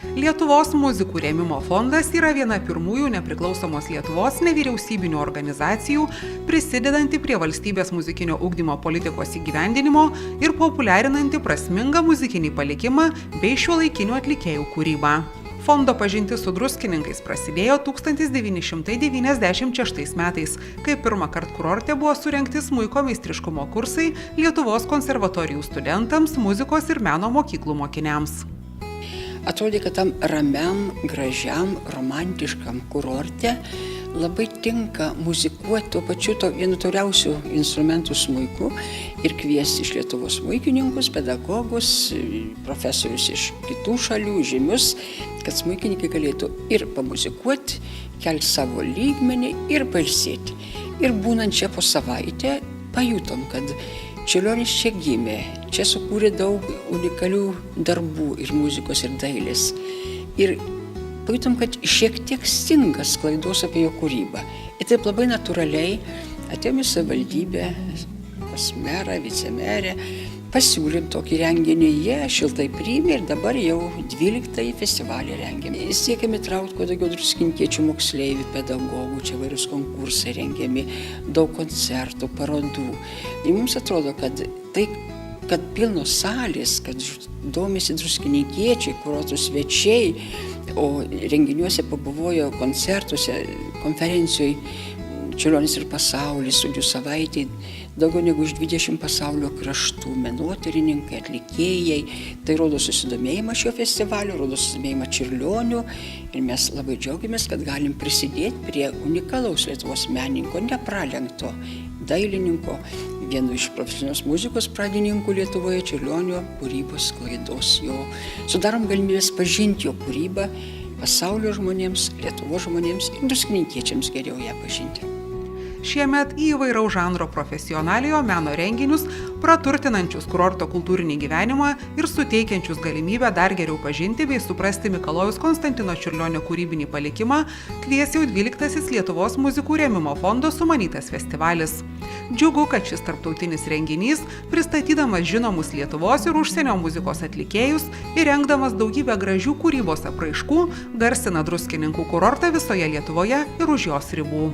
Lietuvos muzikų rėmimo fondas yra viena pirmųjų nepriklausomos Lietuvos nevyriausybinių organizacijų, prisidedanti prie valstybės muzikinio ugdymo politikos įgyvendinimo ir populiarinanti prasmingą muzikinį palikimą bei šiuolaikinių atlikėjų kūrybą. Fondo pažintis su druskininkais prasidėjo 1996 metais, kai pirmą kartą kurorte buvo surengti smuiko meistriškumo kursai Lietuvos konservatorijų studentams, muzikos ir meno mokyklų mokiniams. Atrodė, kad tam ramiam, gražiam, romantiškam kurorte labai tinka muzikuoti tuo pačiu vienu tauriausių instrumentų smuiku ir kviesti iš Lietuvos smuikininkus, pedagogus, profesorius iš kitų šalių, žymius, kad smuikininkai galėtų ir pamuzikuoti, kelti savo lygmenį ir pailsėti. Ir būnant čia po savaitę pajutom, kad Čiurlionis čia gimė, čia sukūrė daug unikalių darbų ir muzikos ir dailės. Ir pajutom, kad šiek tiek stinga sklaidos apie jo kūrybą. Ir taip labai natūraliai atėjome į savivaldybę, pas merą, vicemerę, pasiūlėm tokį renginį, jie šiltai priėmė ir dabar jau 12 festivalį rengiame. Siekiame traukti kuo daugiau druskininkiečių moksleivių, pedagogų, čia vairius konkursai rengiami, daug koncertų, parodų. Ir mums atrodo, kad tai, kad pilnos salės, kad domisi druskininkiečiai, kurorto svečiai, o renginiuose pabuvojo koncertuose, konferencijoje Čiurlionis ir pasaulis, studijų savaitė, daugiau negu iš 20 pasaulio kraštų, menotyrininkai, atlikėjai. Tai rodo susidomėjimą šio festivalio, rodo susidomėjimą Čiurlioniu ir mes labai džiaugiamės, kad galim prisidėti prie unikalaus Lietuvos menininko, nepralenkto dailininko, vienu iš profesionalios muzikos pradininkų Lietuvoje, Čiurlionio kūrybos sklaidos. Jo sudarom galimybės pažinti jo kūrybą pasaulio žmonėms, Lietuvos žmonėms ir druskininkiečiams geriau ją pažinti. Šiemet į įvairaus žanro profesionaliojo meno renginius, praturtinančius kurorto kultūrinį gyvenimą ir suteikiančius galimybę dar geriau pažinti bei suprasti Mikalojaus Konstantino Čiurlionio kūrybinį palikimą, kvies jau 12 Lietuvos muzikų rėmimo fondo sumanytas festivalis. Džiugu, kad šis tarptautinis renginys, pristatydamas žinomus Lietuvos ir užsienio muzikos atlikėjus ir rengdamas daugybę gražių kūrybos apraiškų, garsina druskininkų kurortą visoje Lietuvoje ir už jos ribų.